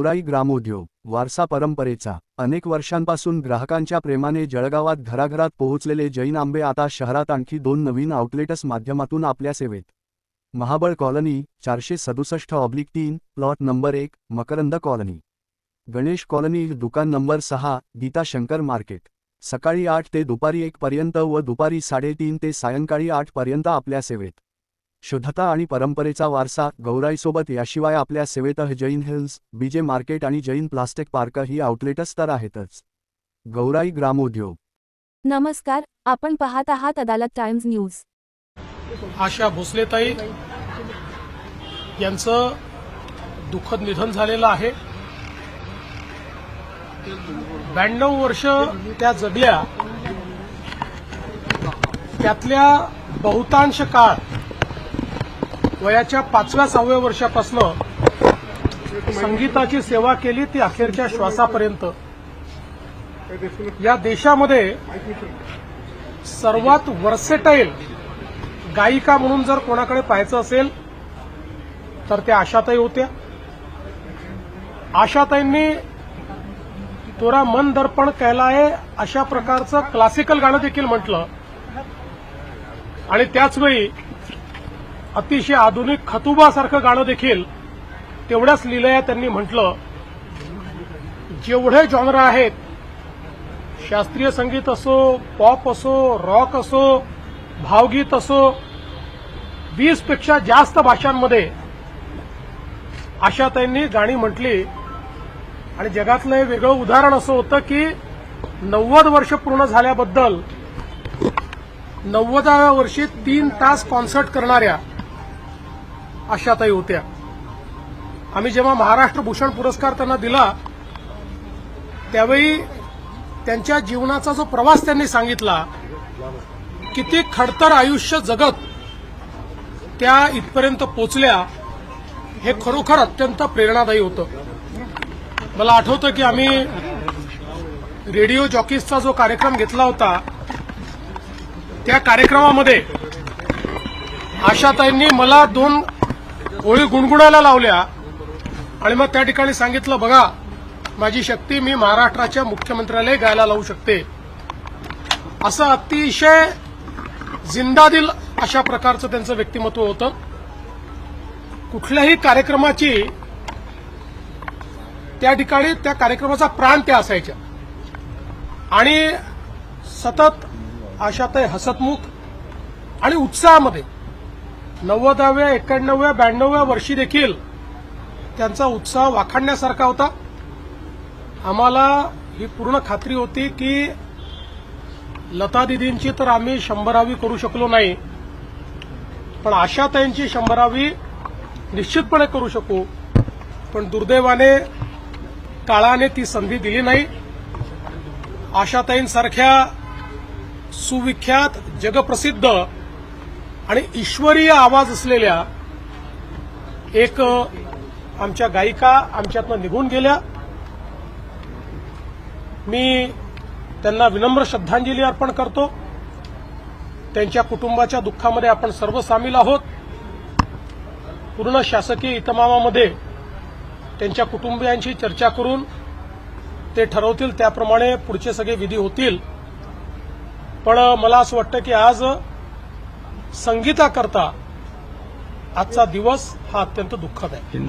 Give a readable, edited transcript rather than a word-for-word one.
गौराई ग्रामोद्योग वारसा परंपरेचा अनेक वर्षांपासून ग्राहकांच्या प्रेमाने जळगावात घराघरात पोहोचलेले जैन आंबे आता शहरात आणखी 2 नवीन आउटलेट्स माध्यमातून आपल्या सेवेत. Mahabal colony 467/3 plot number 1, Makarand colony, Ganesh colony दुकान नंबर 6, गीता शंकर मार्केट. सकाळी 8 ते दुपारी 1 पर्यंत व दुपारी 3:30 ते सायंकाळी 8 पर्यंत आपल्या सेवेत. शुद्धता आणि परंपरेचा वारसा गौराईसोबत याशिवाय आपल्या सेवेत जैन हिल्स, बीजे मार्केट आणि जैन प्लास्टिक पार्क ही आउटलेट्स तर आहेतच. गौराई ग्रामोद्योग. नमस्कार, आपण पाहत आहात अदालत टाइम्स न्यूज. आशा भोसलेताई यांचं दुःखद निधन झालेलं आहे. 92 वर्ष त्या जगल्या. त्यातल्या बहुतांश काळ वयाच्या 5व्या-6व्या वर्षापासून संगीताची सेवा केली, ती अखेरच्या श्वासापर्यंत. या देशामध्ये सर्वात वर्सेटाईल गायिका म्हणून जर कोणाकडे पाहायचं असेल तर त्या आशाताई होत्या. आशाताईंनी तोरा मन दर्पण कहलाए अशा प्रकारचं क्लासिकल गाणं देखील म्हटलं आणि त्याचवेळी अतिशय आधुनिक खतुबासारखं गाणं देखील तेवढ्याच लीलया त्यांनी म्हटलं. जेवढे जॉनर आहेत, शास्त्रीय संगीत असो, पॉप असो, रॉक असो, भावगीत असो, 20 पेक्षा जास्त भाषांमध्ये आशाताईंनी गाणी म्हटली. आणि जगातलं हे वेगळं उदाहरण असं होतं की 90 वर्ष पूर्ण झाल्याबद्दल 90व्या वर्षी 3 तास कॉन्सर्ट करणाऱ्या आशाताई होत्या. आम्ही जेव्हा महाराष्ट्र भूषण पुरस्कार त्यांना दिला त्यावेळी त्यांच्या जीवनाचा जो प्रवास त्यांनी सांगितला, किती खडतर आयुष्य जगत त्या इथपर्यंत पोचल्या, हे खरोखर अत्यंत प्रेरणादायी होतं. मला आठवतं की आम्ही रेडिओ जॉकीजचा जो कार्यक्रम घेतला होता त्या कार्यक्रमामध्ये आशाताईंनी मला 2 ओळी गुणगुणायला लावल्या आणि मग त्या ठिकाणी सांगितलं, बघा माझी शक्ती, मी महाराष्ट्राच्या मुख्यमंत्र्याला गायला लावू शकते. असं अतिशय जिंदादिल अशा प्रकारचं त्यांचं व्यक्तिमत्व होतं. कुठल्याही कार्यक्रमाची त्या ठिकाणी त्या कार्यक्रमाचा प्राण त्या असायच्या आणि सतत आशाताई हसतमुख आणि उत्साहामध्ये 90व्या, 91व्या, 92व्या वर्षी देखील त्यांचा उत्साह वाखाणण्यासारखा होता. आम्हाला ही पूर्ण खात्री होती की लता दिदींची तर आम्ही 100वी करू शकलो नाही, पण आशाताईंची 100वी निश्चितपणे करू शकू. पण दुर्दैवाने काळाने ती संधी दिली नाही. आशाताईंसारख्या सुविख्यात, जगप्रसिद्ध आणि ईश्वरीय आवाज असलेल्या एक आमच्या गायिका आमच्यातनं निघून गेल्या. मी त्यांना विनम्र श्रद्धांजली अर्पण करतो. त्यांच्या कुटुंबाच्या दुःखामध्ये आपण सर्व सामील आहोत. पूर्ण शासकीय इतमामामध्ये त्यांच्या कुटुंबियांशी चर्चा करून ते ठरवतील त्याप्रमाणे पुढचे सगळे विधी होतील. पण मला असं वाटतं की आज संगीताकरता आजचा दिवस हा अत्यंत दुःखद आहे.